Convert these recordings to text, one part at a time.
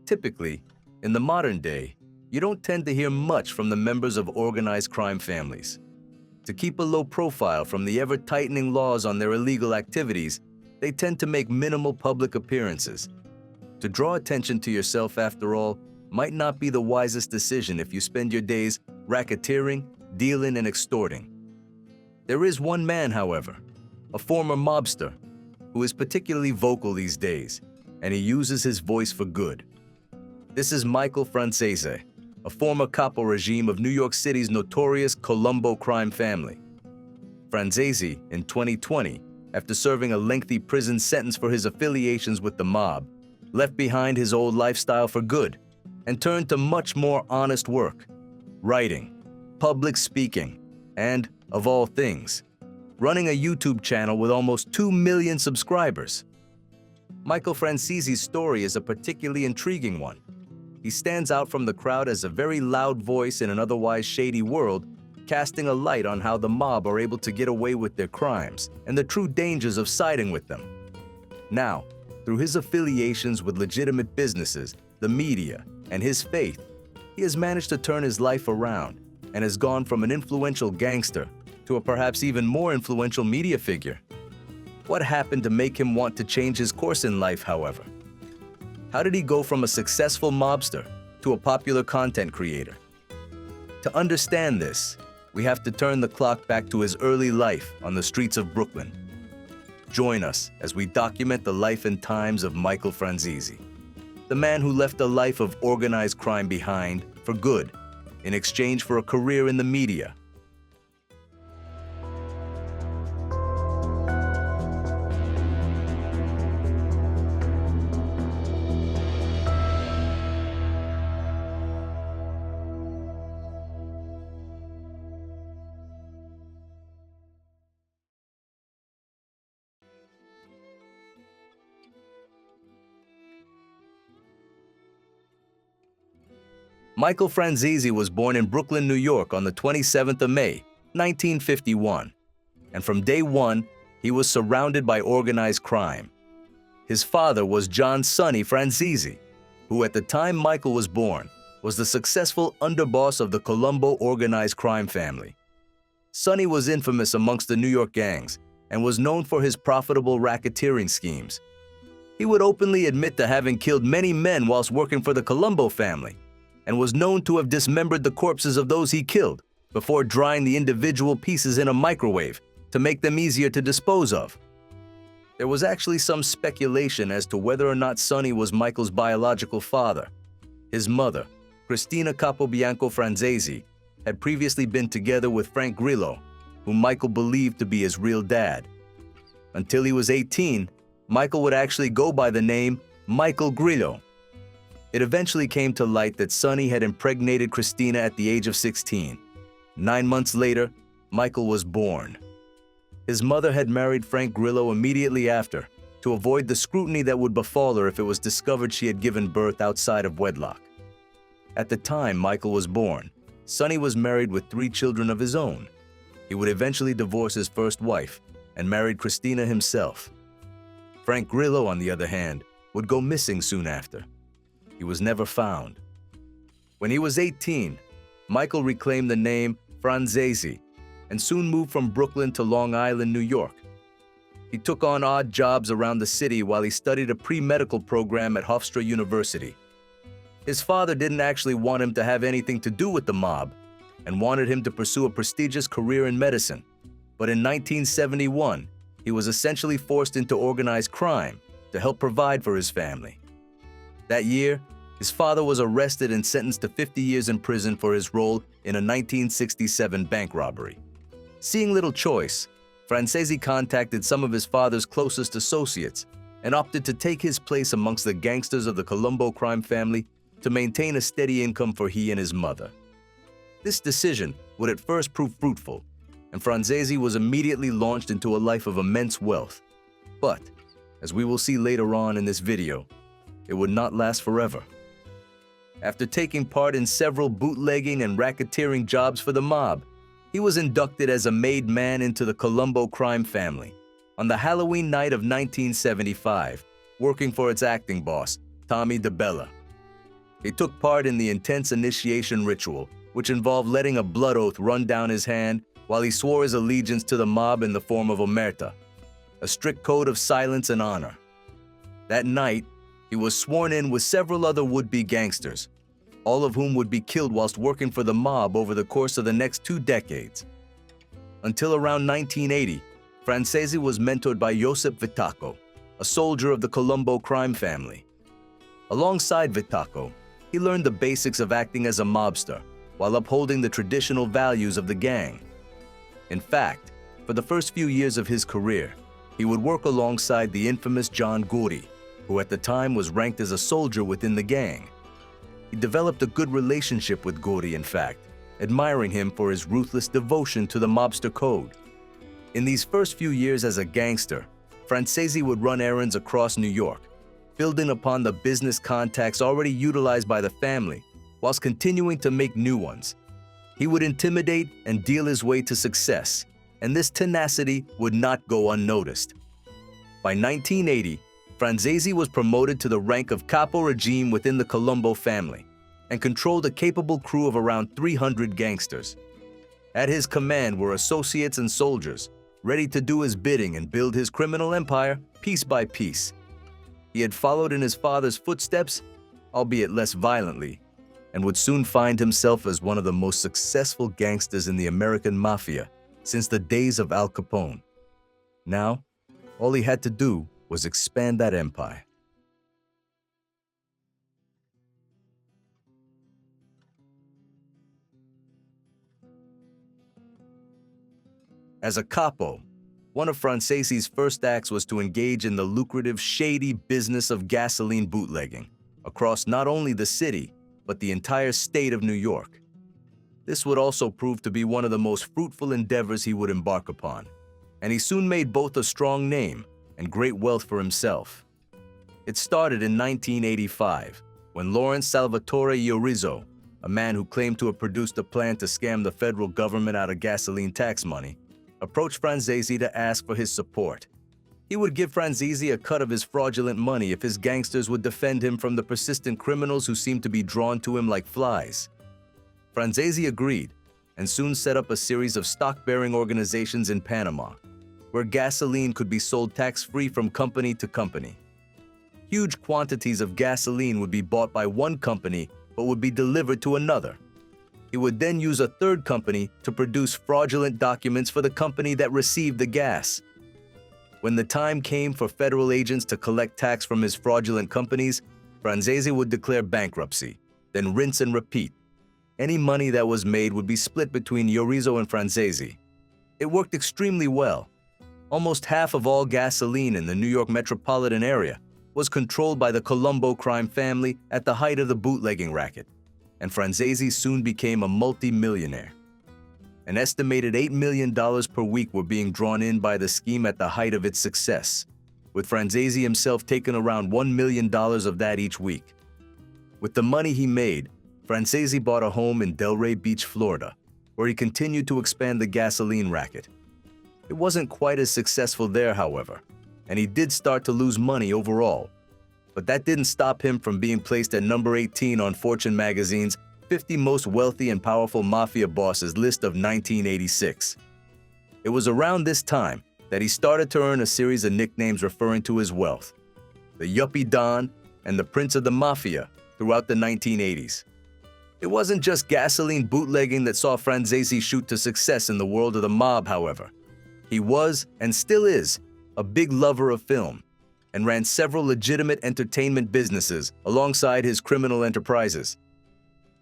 Typically, in the modern day, you don't tend to hear much from the members of organized crime families. To keep a low profile from the ever-tightening laws on their illegal activities, they tend to make minimal public appearances. To draw attention to yourself, after all, might not be the wisest decision if you spend your days racketeering, dealing, and extorting. There is one man, however, a former mobster, who is particularly vocal these days, and he uses his voice for good. This is Michael Franzese, a former capo regime of New York City's notorious Colombo crime family. Franzese, in 2020, after serving a lengthy prison sentence for his affiliations with the mob, left behind his old lifestyle for good and turned to much more honest work, writing, public speaking, and, of all things, running a YouTube channel with almost 2 million subscribers. Michael Franzese's story is a particularly intriguing one. He stands out from the crowd as a very loud voice in an otherwise shady world, casting a light on how the mob are able to get away with their crimes and the true dangers of siding with them. Now, through his affiliations with legitimate businesses, the media, and his faith, he has managed to turn his life around and has gone from an influential gangster to a perhaps even more influential media figure. What happened to make him want to change his course in life, however? How did he go from a successful mobster to a popular content creator? To understand this, we have to turn the clock back to his early life on the streets of Brooklyn. Join us as we document the life and times of Michael Franzese, the man who left a life of organized crime behind for good in exchange for a career in the media. Michael Franzese was born in Brooklyn, New York on the 27th of May, 1951, and from day one, he was surrounded by organized crime. His father was John Sonny Franzese, who at the time Michael was born, was the successful underboss of the Colombo organized crime family. Sonny was infamous amongst the New York gangs and was known for his profitable racketeering schemes. He would openly admit to having killed many men whilst working for the Colombo family, and was known to have dismembered the corpses of those he killed before drying the individual pieces in a microwave to make them easier to dispose of. There was actually some speculation as to whether or not Sonny was Michael's biological father. His mother, Cristina Capobianco Franzese, had previously been together with Frank Grillo, whom Michael believed to be his real dad. Until he was 18, Michael would actually go by the name Michael Grillo. It eventually came to light that Sonny had impregnated Cristina at the age of 16. 9 months later, Michael was born. His mother had married Frank Grillo immediately after to avoid the scrutiny that would befall her if it was discovered she had given birth outside of wedlock. At the time Michael was born, Sonny was married with 3 children of his own. He would eventually divorce his first wife and married Cristina himself. Frank Grillo, on the other hand, would go missing soon after. He was never found. When he was 18, Michael reclaimed the name Franzese and soon moved from Brooklyn to Long Island, New York. He took on odd jobs around the city while he studied a pre-medical program at Hofstra University. His father didn't actually want him to have anything to do with the mob and wanted him to pursue a prestigious career in medicine. But in 1971, he was essentially forced into organized crime to help provide for his family. That year, his father was arrested and sentenced to 50 years in prison for his role in a 1967 bank robbery. Seeing little choice, Franzese contacted some of his father's closest associates and opted to take his place amongst the gangsters of the Colombo crime family to maintain a steady income for he and his mother. This decision would at first prove fruitful, and Franzese was immediately launched into a life of immense wealth. But, as we will see later on in this video, it would not last forever. After taking part in several bootlegging and racketeering jobs for the mob, he was inducted as a made man into the Colombo crime family on the Halloween night of 1975, working for its acting boss, Tommy DeBella. He took part in the intense initiation ritual, which involved letting a blood oath run down his hand while he swore his allegiance to the mob in the form of omerta, a strict code of silence and honor. That night, he was sworn in with several other would-be gangsters, all of whom would be killed whilst working for the mob over the course of the next 2 decades. Until around 1980, Franzese was mentored by Josep Vitacco, a soldier of the Colombo crime family. Alongside Vitacco, he learned the basics of acting as a mobster while upholding the traditional values of the gang. In fact, for the first few years of his career, he would work alongside the infamous John Gotti, who at the time was ranked as a soldier within the gang. He developed a good relationship with Gotti, in fact, admiring him for his ruthless devotion to the mobster code. In these first few years as a gangster, Franzese would run errands across New York, building upon the business contacts already utilized by the family, whilst continuing to make new ones. He would intimidate and deal his way to success, and this tenacity would not go unnoticed. By 1980, Franzese was promoted to the rank of capo regime within the Colombo family and controlled a capable crew of around 300 gangsters. At his command were associates and soldiers, ready to do his bidding and build his criminal empire piece by piece. He had followed in his father's footsteps, albeit less violently, and would soon find himself as one of the most successful gangsters in the American Mafia since the days of Al Capone. Now, all he had to do was expand that empire. As a capo, one of Franzese's first acts was to engage in the lucrative, shady business of gasoline bootlegging across not only the city, but the entire state of New York. This would also prove to be one of the most fruitful endeavors he would embark upon, and he soon made both a strong name and great wealth for himself. It started in 1985, when Lawrence Salvatore Iorizzo, a man who claimed to have produced a plan to scam the federal government out of gasoline tax money, approached Franzese to ask for his support. He would give Franzese a cut of his fraudulent money if his gangsters would defend him from the persistent criminals who seemed to be drawn to him like flies. Franzese agreed and soon set up a series of stock-bearing organizations in Panama, where gasoline could be sold tax-free from company to company. Huge quantities of gasoline would be bought by one company but would be delivered to another. He would then use a third company to produce fraudulent documents for the company that received the gas. When the time came for federal agents to collect tax from his fraudulent companies, Franzese would declare bankruptcy, then rinse and repeat. Any money that was made would be split between Iorizzo and Franzese. It worked extremely well. Almost half of all gasoline in the New York metropolitan area was controlled by the Colombo crime family at the height of the bootlegging racket, and Franzese soon became a multi-millionaire. An estimated $8 million per week were being drawn in by the scheme at the height of its success, with Franzese himself taking around $1 million of that each week. With the money he made, Franzese bought a home in Delray Beach, Florida, where he continued to expand the gasoline racket. It wasn't quite as successful there, however, and he did start to lose money overall. But that didn't stop him from being placed at number 18 on Fortune magazine's 50 most wealthy and powerful mafia bosses list of 1986. It was around this time that he started to earn a series of nicknames referring to his wealth: the Yuppie Don and the Prince of the Mafia throughout the 1980s. It wasn't just gasoline bootlegging that saw Franzese shoot to success in the world of the mob, however. He was, and still is, a big lover of film, and ran several legitimate entertainment businesses alongside his criminal enterprises.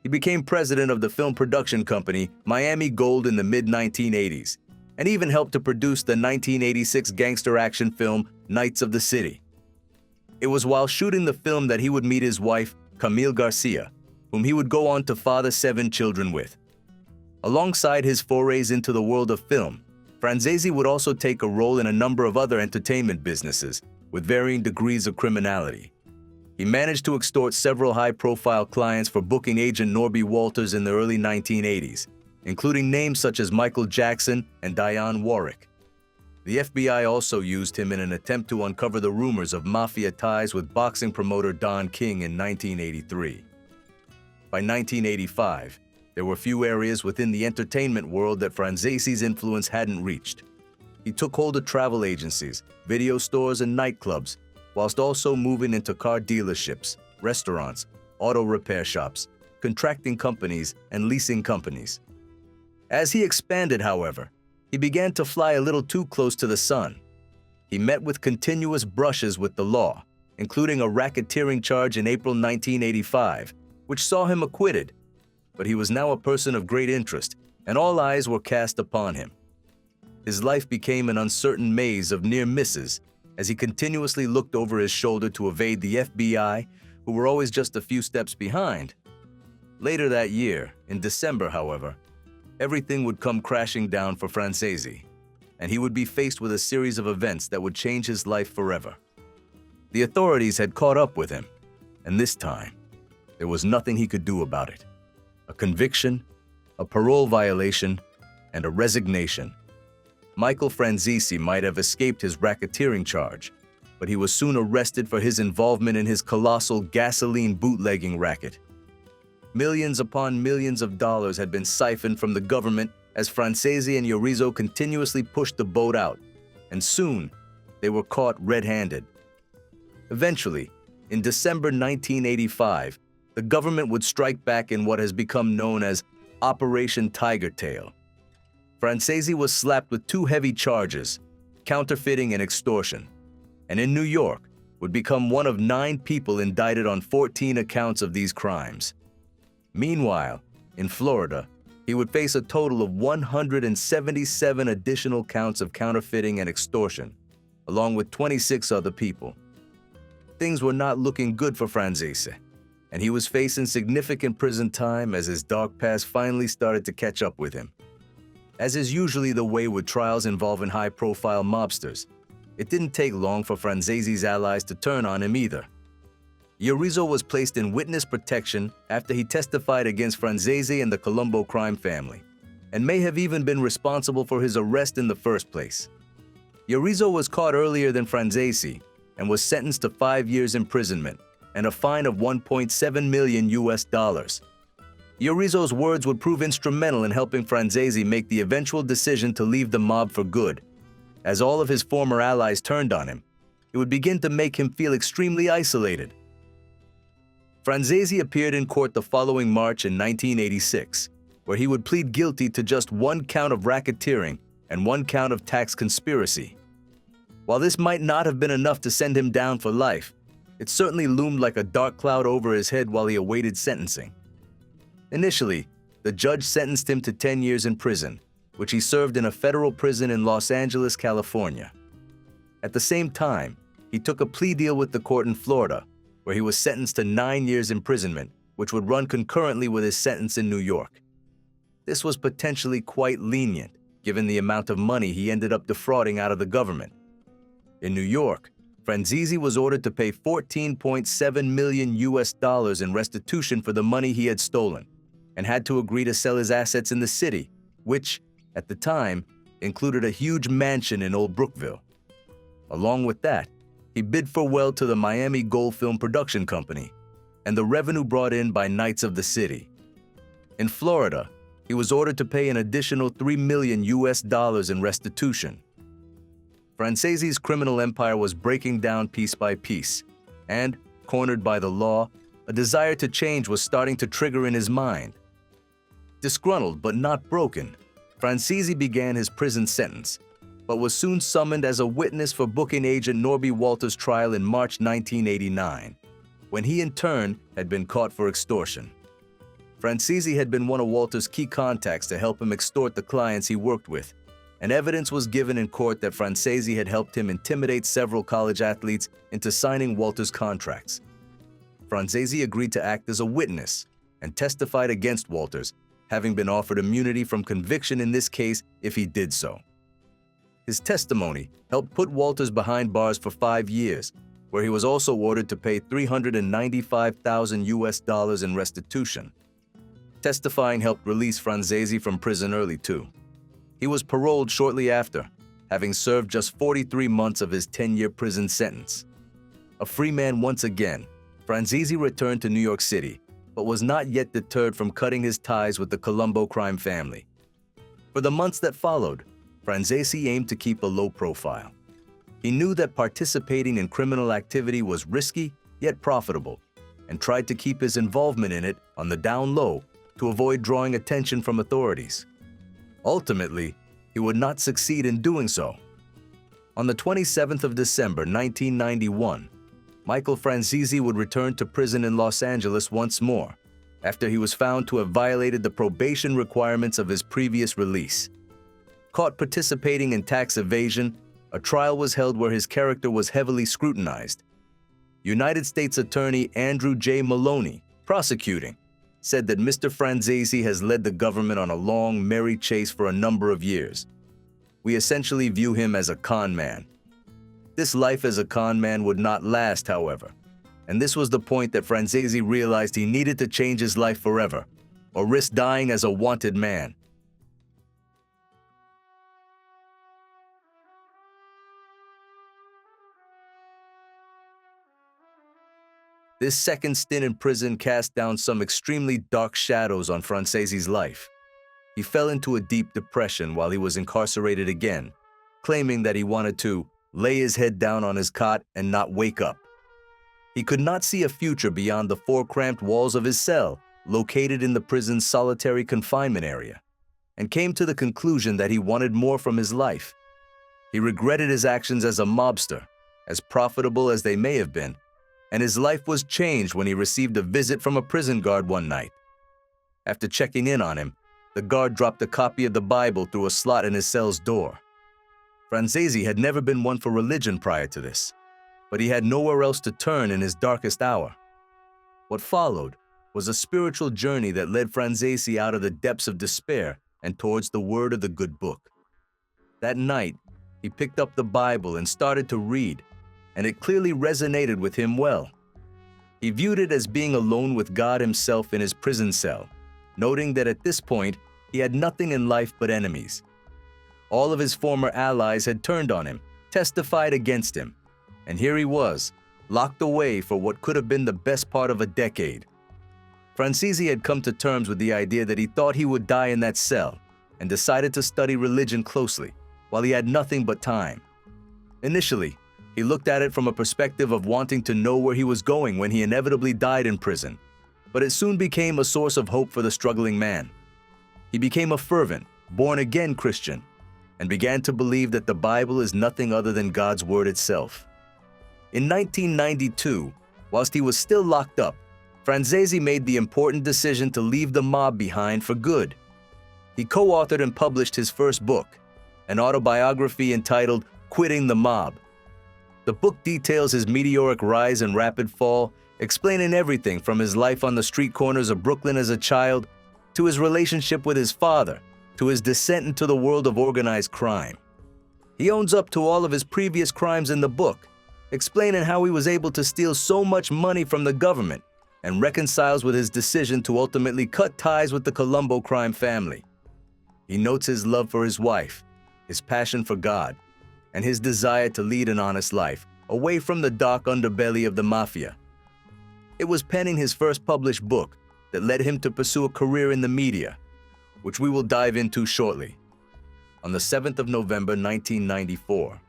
He became president of the film production company Miami Gold in the mid-1980s, and even helped to produce the 1986 gangster action film Knights of the City. It was while shooting the film that he would meet his wife, Camille Garcia, whom he would go on to father 7 children with. Alongside his forays into the world of film, Franzese would also take a role in a number of other entertainment businesses with varying degrees of criminality. He managed to extort several high-profile clients for booking agent Norby Walters in the early 1980s, including names such as Michael Jackson and Dionne Warwick. The FBI also used him in an attempt to uncover the rumors of mafia ties with boxing promoter Don King in 1983. By 1985, there were few areas within the entertainment world that Franzese's influence hadn't reached. He took hold of travel agencies, video stores, and nightclubs, whilst also moving into car dealerships, restaurants, auto repair shops, contracting companies, and leasing companies. As he expanded, however, he began to fly a little too close to the sun. He met with continuous brushes with the law, including a racketeering charge in April 1985, which saw him acquitted. But he was now a person of great interest, and all eyes were cast upon him. His life became an uncertain maze of near misses as he continuously looked over his shoulder to evade the FBI, who were always just a few steps behind. Later that year, in December, however, everything would come crashing down for Franzese, and he would be faced with a series of events that would change his life forever. The authorities had caught up with him, and this time, there was nothing he could do about it. A conviction, a parole violation, and a resignation. Michael Franzese might have escaped his racketeering charge, but he was soon arrested for his involvement in his colossal gasoline bootlegging racket. Millions upon millions of dollars had been siphoned from the government as Franzese and Yorizo continuously pushed the boat out, and soon they were caught red-handed. Eventually, in December 1985, the government would strike back in what has become known as Operation Tiger Tail. Franzese was slapped with 2 heavy charges, counterfeiting and extortion, and in New York would become one of 9 people indicted on 14 accounts of these crimes. Meanwhile, in Florida, he would face a total of 177 additional counts of counterfeiting and extortion, along with 26 other people. Things were not looking good for Franzese, and he was facing significant prison time as his dark past finally started to catch up with him. As is usually the way with trials involving high-profile mobsters, it didn't take long for Franzese's allies to turn on him either. Yorizo was placed in witness protection after he testified against Franzese and the Colombo crime family, and may have even been responsible for his arrest in the first place. Yorizo was caught earlier than Franzese and was sentenced to 5 years imprisonment and a fine of $1.7 million. Yorizo's words would prove instrumental in helping Franzese make the eventual decision to leave the mob for good. As all of his former allies turned on him, it would begin to make him feel extremely isolated. Franzese appeared in court the following March in 1986, where he would plead guilty to just 1 count of racketeering and 1 count of tax conspiracy. While this might not have been enough to send him down for life, it certainly loomed like a dark cloud over his head while he awaited sentencing. Initially, the judge sentenced him to 10 years in prison, which he served in a federal prison in Los Angeles, California. At the same time, he took a plea deal with the court in Florida, where he was sentenced to 9 years imprisonment, which would run concurrently with his sentence in New York. This was potentially quite lenient, given the amount of money he ended up defrauding out of the government. In New York, Franzese was ordered to pay $14.7 million in restitution for the money he had stolen, and had to agree to sell his assets in the city, which, at the time, included a huge mansion in Old Brookville. Along with that, he bid farewell to the Miami Gold Film Production Company and the revenue brought in by Knights of the City. In Florida, he was ordered to pay an additional $3 million in restitution. Franzese's criminal empire was breaking down piece by piece, and, cornered by the law, a desire to change was starting to trigger in his mind. Disgruntled but not broken, Franzese began his prison sentence, but was soon summoned as a witness for booking agent Norby Walters' trial in March 1989, when he in turn had been caught for extortion. Franzese had been one of Walters' key contacts to help him extort the clients he worked with, and evidence was given in court that Franzese had helped him intimidate several college athletes into signing Walters' contracts. Franzese agreed to act as a witness and testified against Walters, having been offered immunity from conviction in this case if he did so. His testimony helped put Walters behind bars for 5 years, where he was also ordered to pay $395,000 in restitution. Testifying helped release Franzese from prison early too. He was paroled shortly after, having served just 43 months of his 10-year prison sentence. A free man once again, Franzese returned to New York City, but was not yet deterred from cutting his ties with the Colombo crime family. For the months that followed, Franzese aimed to keep a low profile. He knew that participating in criminal activity was risky yet profitable, and tried to keep his involvement in it on the down low to avoid drawing attention from authorities. Ultimately, he would not succeed in doing so. On the 27th of December 1991, Michael Franzese would return to prison in Los Angeles once more, after he was found to have violated the probation requirements of his previous release. Caught participating in tax evasion, a trial was held where his character was heavily scrutinized. United States Attorney Andrew J. Maloney, prosecuting, said that Mr. Franzese has led the government on a long, merry chase for a number of years. We essentially view him as a con man. This life as a con man would not last, however, and this was the point that Franzese realized he needed to change his life forever, or risk dying as a wanted man. This second stint in prison cast down some extremely dark shadows on Franzese's life. He fell into a deep depression while he was incarcerated again, claiming that he wanted to lay his head down on his cot and not wake up. He could not see a future beyond the four cramped walls of his cell, located in the prison's solitary confinement area, and came to the conclusion that he wanted more from his life. He regretted his actions as a mobster, as profitable as they may have been, and his life was changed when he received a visit from a prison guard one night. After checking in on him, the guard dropped a copy of the Bible through a slot in his cell's door. Franzese had never been one for religion prior to this, but he had nowhere else to turn in his darkest hour. What followed was a spiritual journey that led Franzese out of the depths of despair and towards the word of the good book. That night, he picked up the Bible and started to read, and it clearly resonated with him well. He viewed it as being alone with God himself in his prison cell, noting that at this point, he had nothing in life but enemies. All of his former allies had turned on him, testified against him, and here he was, locked away for what could have been the best part of a decade. Franzese had come to terms with the idea that he thought he would die in that cell, and decided to study religion closely, while he had nothing but time. Initially, he looked at it from a perspective of wanting to know where he was going when he inevitably died in prison, but it soon became a source of hope for the struggling man. He became a fervent, born-again Christian, and began to believe that the Bible is nothing other than God's word itself. In 1992, whilst he was still locked up, Franzese made the important decision to leave the mob behind for good. He co-authored and published his first book, an autobiography entitled Quitting the Mob. The book details his meteoric rise and rapid fall, explaining everything from his life on the street corners of Brooklyn as a child, to his relationship with his father, to his descent into the world of organized crime. He owns up to all of his previous crimes in the book, explaining how he was able to steal so much money from the government, and reconciles with his decision to ultimately cut ties with the Colombo crime family. He notes his love for his wife, his passion for God, and his desire to lead an honest life, away from the dark underbelly of the Mafia. It was penning his first published book that led him to pursue a career in the media, which we will dive into shortly. On the 7th of November 1994,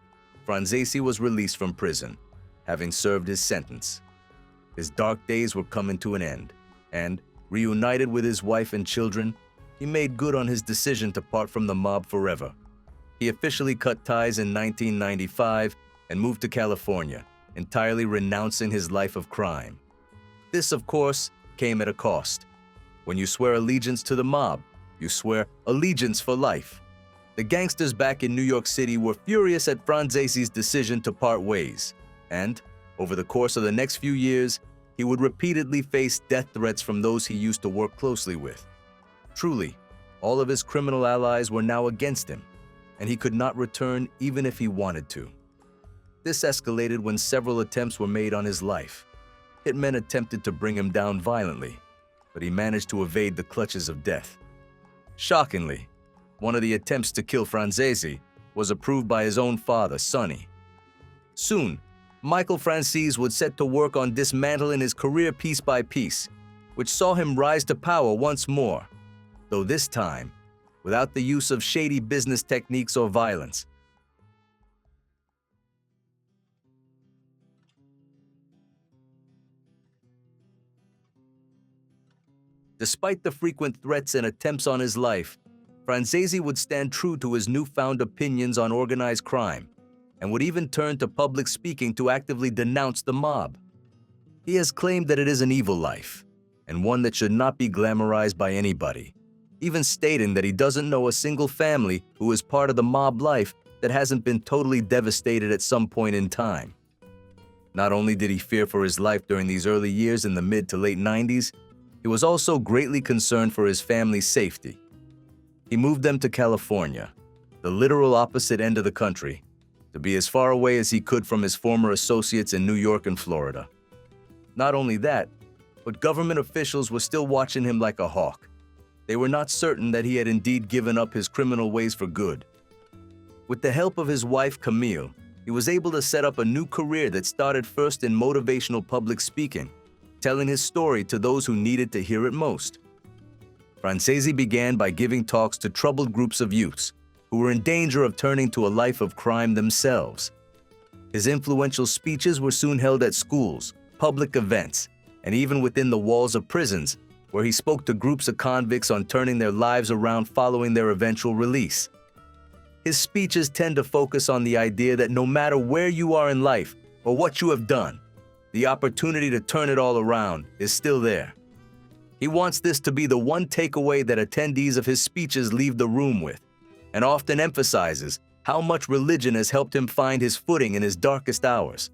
Franzese was released from prison, having served his sentence. His dark days were coming to an end, and, reunited with his wife and children, he made good on his decision to part from the mob forever. He officially cut ties in 1995 and moved to California, entirely renouncing his life of crime. This, of course, came at a cost. When you swear allegiance to the mob, you swear allegiance for life. The gangsters back in New York City were furious at Franzese's decision to part ways, and, over the course of the next few years, he would repeatedly face death threats from those he used to work closely with. Truly, all of his criminal allies were now against him, and he could not return even if he wanted to. This escalated when several attempts were made on his life. Hitmen attempted to bring him down violently, but he managed to evade the clutches of death. Shockingly, one of the attempts to kill Franzese was approved by his own father, Sonny. Soon, Michael Franzese would set to work on dismantling his career piece by piece. which saw him rise to power once more, though this time without the use of shady business techniques or violence. Despite the frequent threats and attempts on his life, Franzese would stand true to his newfound opinions on organized crime and would even turn to public speaking to actively denounce the mob. He has claimed that it is an evil life and one that should not be glamorized by anybody, even stating that he doesn't know a single family who is part of the mob life that hasn't been totally devastated at some point in time. Not only did he fear for his life during these early years in the mid to late 90s, he was also greatly concerned for his family's safety. He moved them to California, the literal opposite end of the country, to be as far away as he could from his former associates in New York and Florida. Not only that, but government officials were still watching him like a hawk. They were not certain that he had indeed given up his criminal ways for good. With the help of his wife, Camille, he was able to set up a new career that started first in motivational public speaking, telling his story to those who needed to hear it most. Franzese began by giving talks to troubled groups of youths who were in danger of turning to a life of crime themselves. His influential speeches were soon held at schools, public events, and even within the walls of prisons, where he spoke to groups of convicts on turning their lives around following their eventual release. His speeches tend to focus on the idea that no matter where you are in life or what you have done, the opportunity to turn it all around is still there. He wants this to be the one takeaway that attendees of his speeches leave the room with, and often emphasizes how much religion has helped him find his footing in his darkest hours.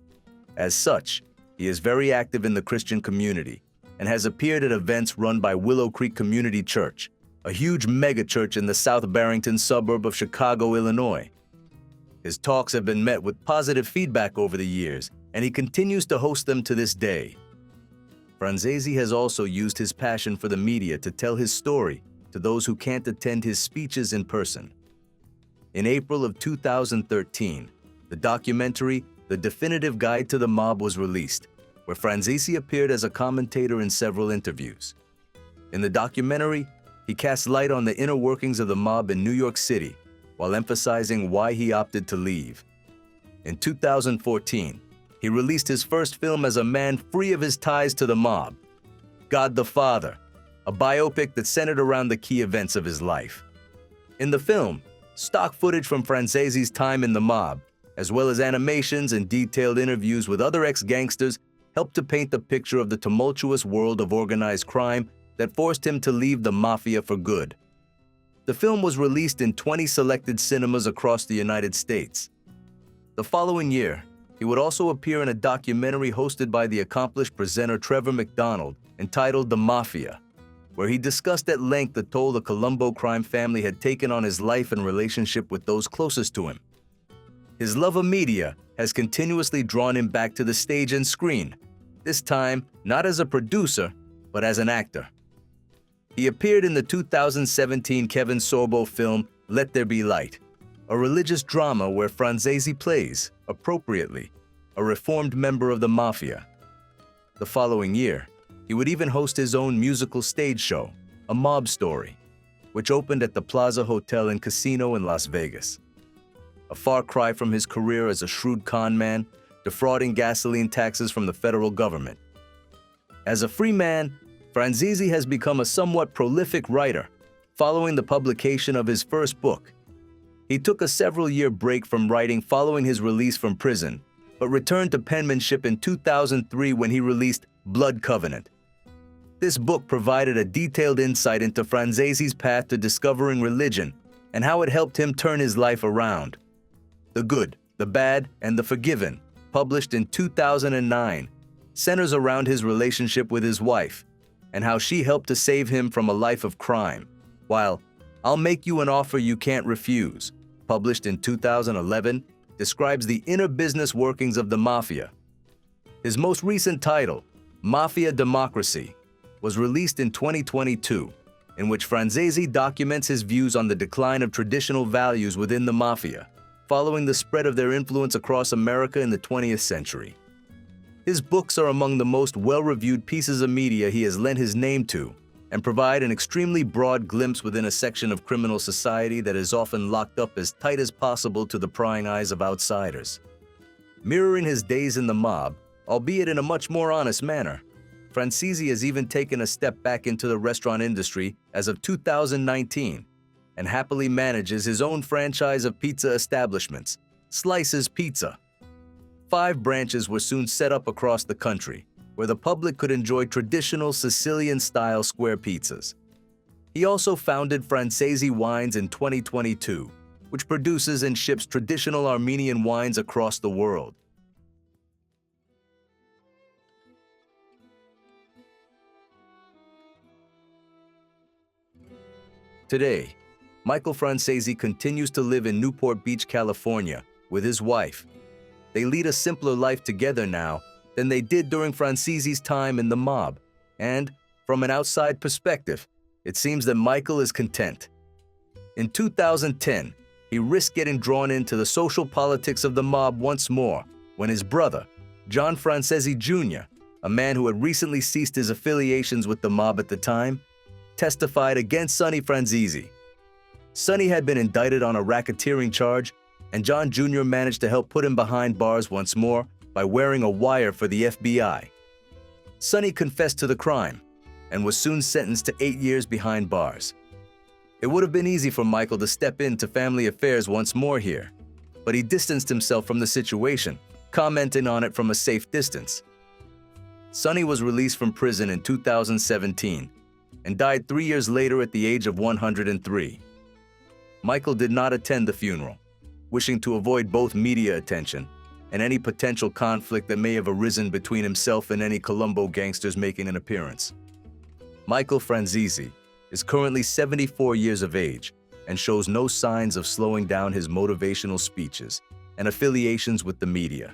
As such, he is very active in the Christian community and has appeared at events run by Willow Creek Community Church, a huge megachurch in the South Barrington suburb of Chicago, Illinois. His talks have been met with positive feedback over the years, and he continues to host them to this day. Franzese has also used his passion for the media to tell his story to those who can't attend his speeches in person. In April of 2013, the documentary The Definitive Guide to the Mob was released, where Franzese appeared as a commentator in several interviews. In the documentary, he casts light on the inner workings of the mob in New York City, while emphasizing why he opted to leave. In 2014, he released his first film as a man free of his ties to the mob, God the Father, a biopic that centered around the key events of his life. In the film, stock footage from Franzese's time in the mob, as well as animations and detailed interviews with other ex-gangsters, helped to paint the picture of the tumultuous world of organized crime that forced him to leave the Mafia for good. The film was released in 20 selected cinemas across the United States. The following year, he would also appear in a documentary hosted by the accomplished presenter Trevor McDonald entitled The Mafia, where he discussed at length the toll the Colombo crime family had taken on his life and relationship with those closest to him. His love of media has continuously drawn him back to the stage and screen, this time not as a producer, but as an actor. He appeared in the 2017 Kevin Sorbo film Let There Be Light, a religious drama where Franzese plays, appropriately, a reformed member of the Mafia. The following year, he would even host his own musical stage show, A Mob Story, which opened at the Plaza Hotel and Casino in Las Vegas. A far cry from his career as a shrewd con man, defrauding gasoline taxes from the federal government. As a free man, Franzese has become a somewhat prolific writer, following the publication of his first book. He took a several-year break from writing following his release from prison, but returned to penmanship in 2003 when he released Blood Covenant. This book provided a detailed insight into Franzese's path to discovering religion and how it helped him turn his life around. The Good, the Bad, and the Forgiven, published in 2009, centers around his relationship with his wife and how she helped to save him from a life of crime, while I'll Make You an Offer You Can't Refuse, published in 2011, describes the inner business workings of the Mafia. His most recent title, Mafia Democracy, was released in 2022, in which Franzese documents his views on the decline of traditional values within the Mafia, following the spread of their influence across America in the 20th century. His books are among the most well-reviewed pieces of media he has lent his name to, and provide an extremely broad glimpse within a section of criminal society that is often locked up as tight as possible to the prying eyes of outsiders. Mirroring his days in the mob, albeit in a much more honest manner, Franzese has even taken a step back into the restaurant industry as of 2019 and happily manages his own franchise of pizza establishments, Slices Pizza. 5 branches were soon set up across the country, where the public could enjoy traditional Sicilian-style square pizzas. He also founded Franzese Wines in 2022, which produces and ships traditional Armenian wines across the world. Today, Michael Franzese continues to live in Newport Beach, California, with his wife. They lead a simpler life together now than they did during Franzese's time in the mob, and, from an outside perspective, it seems that Michael is content. In 2010, he risked getting drawn into the social politics of the mob once more when his brother, John Franzese Jr., a man who had recently ceased his affiliations with the mob at the time, testified against Sonny Franzese. Sonny had been indicted on a racketeering charge, and John Jr. managed to help put him behind bars once more by wearing a wire for the FBI. Sonny confessed to the crime and was soon sentenced to 8 years behind bars. It would have been easy for Michael to step into family affairs once more here, but he distanced himself from the situation, commenting on it from a safe distance. Sonny was released from prison in 2017 and died 3 years later at the age of 103. Michael did not attend the funeral, wishing to avoid both media attention and any potential conflict that may have arisen between himself and any Colombo gangsters making an appearance. Michael Franzese is currently 74 years of age and shows no signs of slowing down his motivational speeches and affiliations with the media.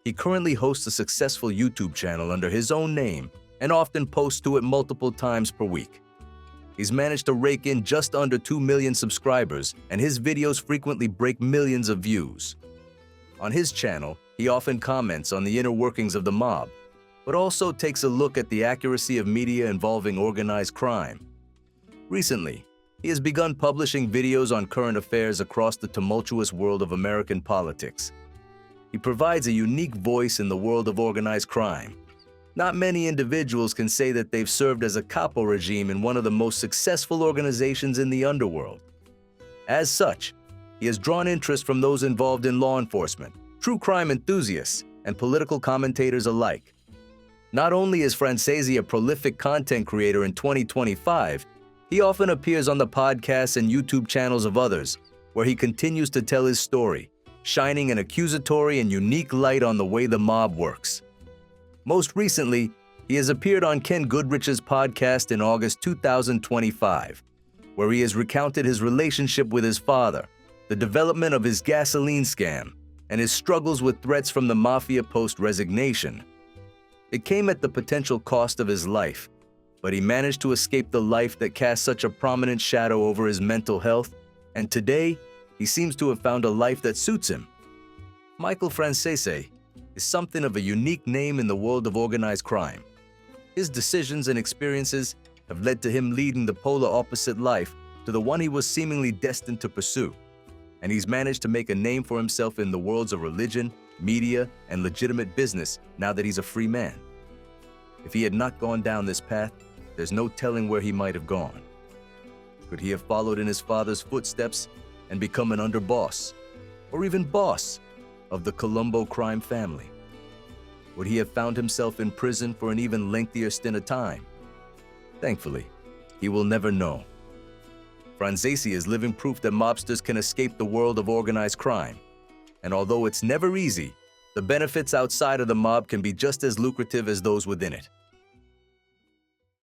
He currently hosts a successful YouTube channel under his own name and often posts to it multiple times per week. He's managed to rake in just under 2 million subscribers, and his videos frequently break millions of views. On his channel, he often comments on the inner workings of the mob, but also takes a look at the accuracy of media involving organized crime. Recently, he has begun publishing videos on current affairs across the tumultuous world of American politics. He provides a unique voice in the world of organized crime. Not many individuals can say that they've served as a capo regime in one of the most successful organizations in the underworld. As such, he has drawn interest from those involved in law enforcement, true crime enthusiasts, and political commentators alike. Not only is Franzese a prolific content creator in 2025, he often appears on the podcasts and YouTube channels of others, where he continues to tell his story, shining an accusatory and unique light on the way the mob works. Most recently, he has appeared on Ken Goodrich's podcast in August 2025, where he has recounted his relationship with his father, the development of his gasoline scam, and his struggles with threats from the Mafia post-Resignation. It came at the potential cost of his life, but he managed to escape the life that cast such a prominent shadow over his mental health, and today, he seems to have found a life that suits him. Michael Franzese is something of a unique name in the world of organized crime. His decisions and experiences have led to him leading the polar opposite life to the one he was seemingly destined to pursue, and he's managed to make a name for himself in the worlds of religion, media, and legitimate business now that he's a free man. If he had not gone down this path, there's no telling where he might have gone. Could he have followed in his father's footsteps and become an underboss, or even boss, of the Colombo crime family? Would he have found himself in prison for an even lengthier stint of time? Thankfully, he will never know. Franzese is living proof that mobsters can escape the world of organized crime, and although it's never easy, the benefits outside of the mob can be just as lucrative as those within it.